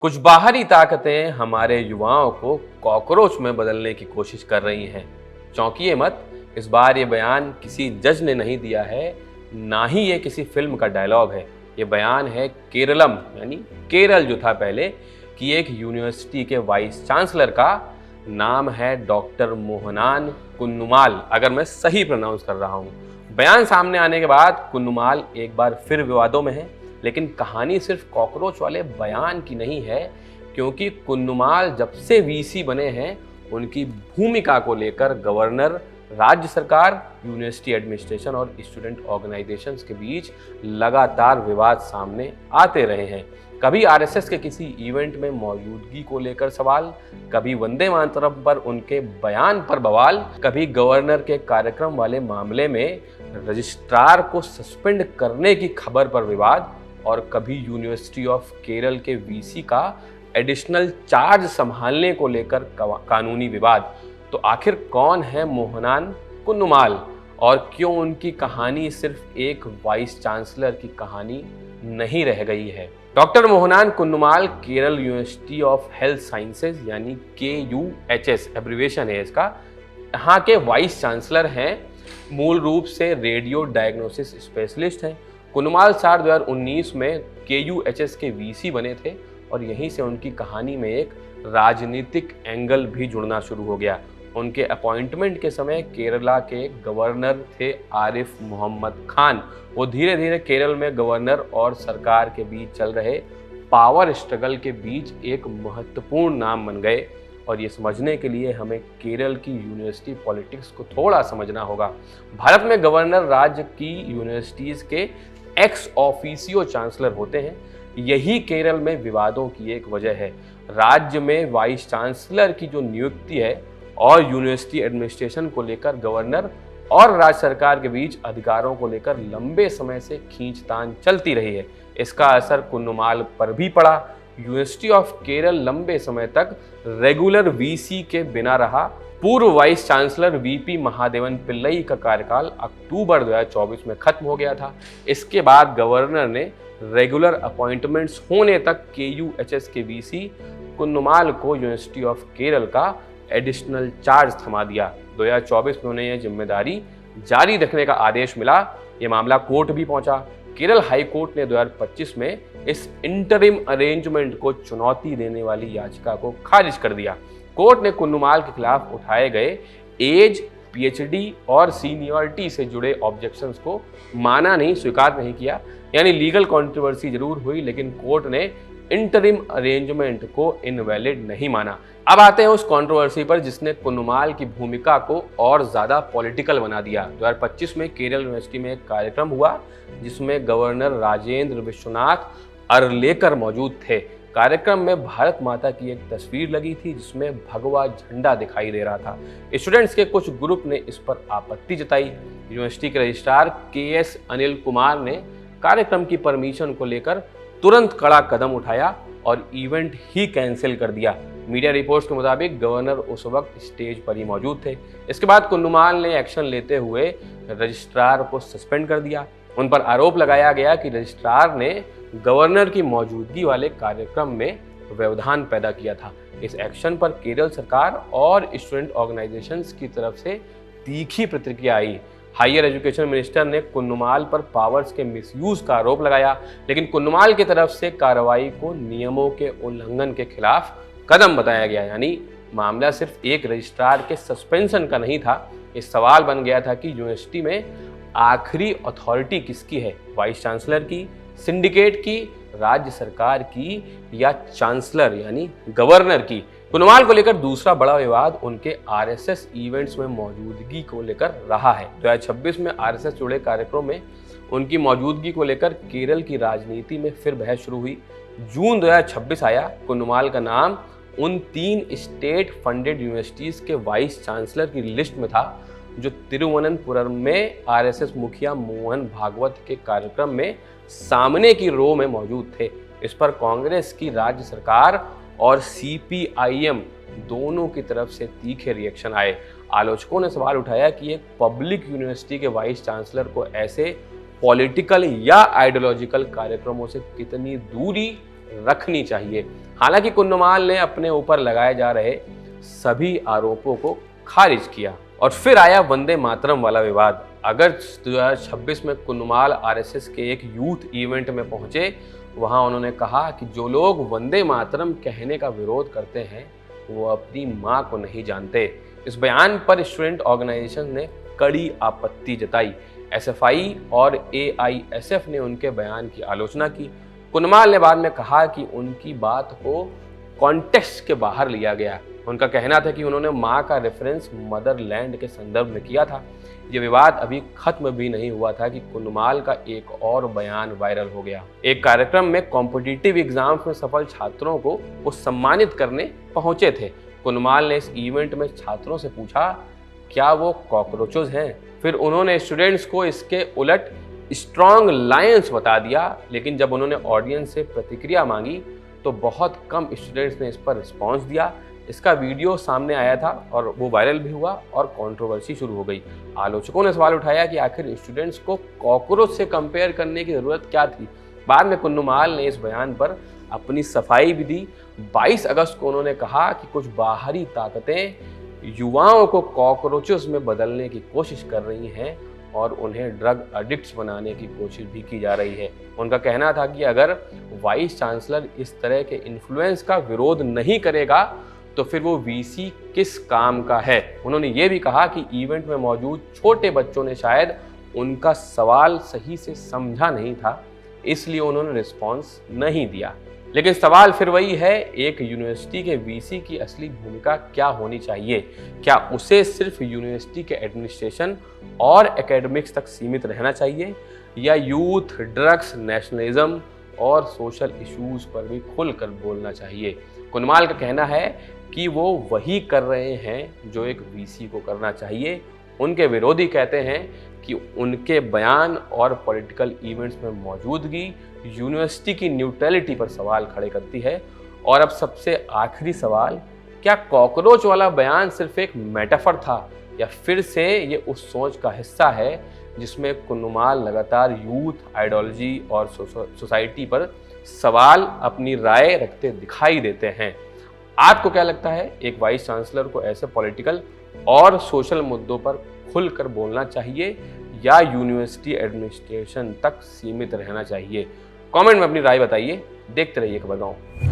कुछ बाहरी ताकतें हमारे युवाओं को कॉकरोच में बदलने की कोशिश कर रही हैं। चौंकिए मत, इस बार ये बयान किसी जज ने नहीं दिया है, ना ही ये किसी फिल्म का डायलॉग है। ये बयान है केरलम यानी केरल जो था पहले की एक यूनिवर्सिटी के वाइस चांसलर का। नाम है डॉक्टर मोहनान कुन्नुमाल, अगर मैं सही प्रोनाउंस कर रहा हूँ। बयान सामने आने के बाद कुन्नुमाल एक बार फिर विवादों में है, लेकिन कहानी सिर्फ कॉकरोच वाले बयान की नहीं है, क्योंकि कुन्नुमाल जब से वीसी बने हैं उनकी भूमिका को लेकर गवर्नर, राज्य सरकार, यूनिवर्सिटी एडमिनिस्ट्रेशन और स्टूडेंट ऑर्गेनाइजेशंस के बीच लगातार विवाद सामने आते रहे हैं। कभी आरएसएस के किसी इवेंट में मौजूदगी को लेकर सवाल, कभी वंदे मातरम पर उनके बयान पर बवाल, कभी गवर्नर के कार्यक्रम वाले मामले में रजिस्ट्रार को सस्पेंड करने की खबर पर विवाद, और कभी यूनिवर्सिटी ऑफ केरल के वीसी का एडिशनल चार्ज संभालने को लेकर कानूनी विवाद। तो आखिर कौन है मोहनान कुन्नुमाल और क्यों उनकी कहानी सिर्फ एक वाइस चांसलर की कहानी नहीं रह गई है? Doctor Mohanan Kunnummal Kerala university of health sciences यानी KUHS एब्रिविएशन है इसका, यहाँ के वाइस चांसलर हैं। मूल रूप से रेडियो डायग्नोसिस स्पेशलिस्ट हैं। कुन्नुमाल साल 2019 में KUHS के वीसी बने थे और यहीं से उनकी कहानी में एक राजनीतिक एंगल भी जुड़ना शुरू हो गया। उनके अपॉइंटमेंट के समय केरला के गवर्नर थे आरिफ मोहम्मद खान। वो धीरे धीरे केरल में गवर्नर और सरकार के बीच चल रहे पावर स्ट्रगल के बीच एक महत्वपूर्ण नाम बन गए। और ये समझने के लिए हमें केरल की यूनिवर्सिटी पॉलिटिक्स को थोड़ा समझना होगा। भारत में गवर्नर राज्य की यूनिवर्सिटीज़ के एक्स ऑफिसियो चांसलर होते हैं। यही केरल में विवादों की एक वजह है। राज्य में वाइस चांसलर की जो नियुक्ति है और यूनिवर्सिटी एडमिनिस्ट्रेशन को लेकर गवर्नर और राज्य सरकार के बीच अधिकारों को लेकर लंबे समय से खींचतान चलती रही है। इसका असर कुन्नुमाल पर भी पड़ा। यूनिवर्सिटी ऑफ केरल लंबे समय तक रेगुलर वीसी के बिना रहा। पूर्व vice chancellor VP Mahadevan Pillai का कार्यकाल अक्टूबर 2024 में खत्म हो गया था। इसके बाद गवर्नर ने रेगुलर अपॉइंटमेंट्स होने तक KUHS के VC कुन्नुमाल को यूनिवर्सिटी ऑफ केरल का एडिशनल चार्ज थमा दिया। 2024 में उन्हें यह जिम्मेदारी जारी रखने का आदेश मिला। ये मामला कोर्ट भी पहुंचा। केरल हाई कोर्ट ने 2025 में इस इंटरिम अरेंजमेंट को चुनौती देने वाली याचिका को खारिज कर दिया। कोर्ट ने कुन्नुमाल के खिलाफ उठाए गए एज, PhD और सीनियरिटी से जुड़े ऑब्जेक्शंस को माना नहीं, स्वीकार नहीं किया। यानी लीगल कंट्रोवर्सी जरूर हुई, लेकिन कोर्ट ने इंटरिम अरेंजमेंट को इनवैलिड नहीं माना। अब आते हैं उस कंट्रोवर्सी पर जिसने कुन्नुमाल की भूमिका को और ज़्यादा पॉलिटिकल बना दिया। 2025 में केरल यूनिवर्सिटी में एक कार्यक्रम हुआ जिसमें गवर्नर राजेंद्र विश्वनाथ अरलेकर मौजूद थे। कार्यक्रम में भारत माता की एक तस्वीर लगी थी जिसमें भगवा झंडा दिखाई दे रहा था। स्टूडेंट्स के कुछ ग्रुप ने इस पर आपत्ति जताई। यूनिवर्सिटी के रजिस्ट्रार KS अनिल कुमार ने कार्यक्रम की परमिशन को लेकर तुरंत कड़ा कदम उठाया और इवेंट ही कैंसिल कर दिया। मीडिया रिपोर्ट्स के मुताबिक गवर्नर उस वक्त स्टेज पर ही मौजूद थे। इसके बाद कुन्नुमाल ने एक्शन लेते हुए रजिस्ट्रार को सस्पेंड कर दिया। उन पर आरोप लगाया गया कि रजिस्ट्रार ने गवर्नर की मौजूदगी वाले कार्यक्रम में व्यवधान पैदा किया था। इस एक्शन पर केरल सरकार और स्टूडेंट ऑर्गेनाइजेशंस की तरफ से तीखी प्रतिक्रिया आई। हायर एजुकेशन मिनिस्टर ने कुन्नुमाल पर पावर्स के मिसयूज का आरोप लगाया, लेकिन कुन्नुमाल की तरफ से कार्रवाई को नियमों के उल्लंघन के खिलाफ कदम बताया गया। यानी मामला सिर्फ एक रजिस्ट्रार के सस्पेंशन का नहीं था। इस सवाल बन गया था कि यूनिवर्सिटी में आखिरी अथॉरिटी किसकी है, वाइस चांसलर की, सिंडिकेट की, राज्य सरकार की या चांसलर यानी गवर्नर की। कुन्नुमाल को लेकर दूसरा बड़ा विवाद उनके RSS इवेंट्स में मौजूदगी को लेकर रहा है। 2026 में RSS जुड़े कार्यक्रम में उनकी मौजूदगी को लेकर केरल की राजनीति में फिर बहस शुरू हुई। जून 2026 आया, कुन्नुमाल का नाम उन 3 स्टेट फंडेड यूनिवर्सिटीज़ के वाइस चांसलर की लिस्ट में था जो तिरुवनंतपुरम में RSS मुखिया मोहन भागवत के कार्यक्रम में सामने की रो में मौजूद थे। इस पर कांग्रेस की राज्य सरकार और CPIM दोनों की तरफ से तीखे रिएक्शन आए। आलोचकों ने सवाल उठाया कि एक पब्लिक यूनिवर्सिटी के वाइस चांसलर को ऐसे पॉलिटिकल या आइडियोलॉजिकल कार्यक्रमों से कितनी दूरी रखनी चाहिए। हालांकि कुन्नुमाल ने अपने ऊपर लगाए जा रहे सभी आरोपों को खारिज किया। और फिर आया वंदे मातरम वाला विवाद। अगस्त 2026 में कुन्नुमाल आरएसएस के एक यूथ इवेंट में पहुंचे। वहां उन्होंने कहा कि जो लोग वंदे मातरम कहने का विरोध करते हैं वो अपनी मां को नहीं जानते। इस बयान पर स्टूडेंट ऑर्गेनाइजेशन ने कड़ी आपत्ति जताई। एसएफआई और एआईएसएफ ने उनके बयान की आलोचना की। कुन्नुमाल ने बाद में कहा कि उनकी बात को कॉन्टेक्स्ट के बाहर लिया गया। उनका कहना था कि उन्होंने मां का रेफरेंस मदरलैंड के संदर्भ में किया था। ये विवाद अभी खत्म भी नहीं हुआ था कि कुन्नुमाल का एक और बयान वायरल हो गया। एक कार्यक्रम में कॉम्पिटिटिव एग्जाम्स में सफल छात्रों को वो सम्मानित करने पहुंचे थे। कुन्नुमाल ने इस इवेंट में छात्रों से पूछा क्या वो कॉकरोचेस हैं। फिर उन्होंने स्टूडेंट्स को इसके उलट स्ट्रॉन्ग लायंस बता दिया। लेकिन जब उन्होंने ऑडियंस से प्रतिक्रिया मांगी तो बहुत कम स्टूडेंट्स ने इस पर रिस्पॉन्स दिया। इसका वीडियो सामने आया था और वो वायरल भी हुआ और कंट्रोवर्सी शुरू हो गई। आलोचकों ने सवाल उठाया कि आखिर स्टूडेंट्स को कॉकरोच से कंपेयर करने की ज़रूरत क्या थी। बाद में कुन्नुमाल ने इस बयान पर अपनी सफाई भी दी। 22 अगस्त को उन्होंने कहा कि कुछ बाहरी ताकतें युवाओं को कॉकरोचेस में बदलने की कोशिश कर रही हैं और उन्हें ड्रग एडिक्ट्स बनाने की कोशिश भी की जा रही है। उनका कहना था कि अगर वाइस चांसलर इस तरह के इन्फ्लुएंस का विरोध नहीं करेगा तो फिर वो वीसी किस काम का है। उन्होंने ये भी कहा कि इवेंट में मौजूद छोटे बच्चों ने शायद उनका सवाल सही से समझा नहीं था, इसलिए उन्होंने रिस्पॉन्स नहीं दिया। लेकिन सवाल फिर वही है, एक यूनिवर्सिटी के वीसी की असली भूमिका क्या होनी चाहिए? क्या उसे सिर्फ यूनिवर्सिटी के एडमिनिस्ट्रेशन और एकेडमिक्स तक सीमित रहना चाहिए या यूथ, ड्रग्स, नेशनलिज्म और सोशल इश्यूज पर भी खुलकर बोलना चाहिए? कुन्नुमाल का कहना है कि वो वही कर रहे हैं जो एक वीसी को करना चाहिए। उनके विरोधी कहते हैं कि उनके बयान और पॉलिटिकल इवेंट्स में मौजूदगी यूनिवर्सिटी की न्यूट्रलिटी पर सवाल खड़े करती है। और अब सबसे आखिरी सवाल, क्या कॉकरोच वाला बयान सिर्फ एक मेटाफर था या फिर से ये उस सोच का हिस्सा है जिसमें कुन्नुमाल लगातार यूथ आइडियोलॉजी और सोसाइटी पर सवाल अपनी राय रखते दिखाई देते हैं? आपको क्या लगता है, एक वाइस चांसलर को ऐसे पॉलिटिकल और सोशल मुद्दों पर खुलकर बोलना चाहिए या यूनिवर्सिटी एडमिनिस्ट्रेशन तक सीमित रहना चाहिए? कमेंट में अपनी राय बताइए। देखते रहिए खबरगांव।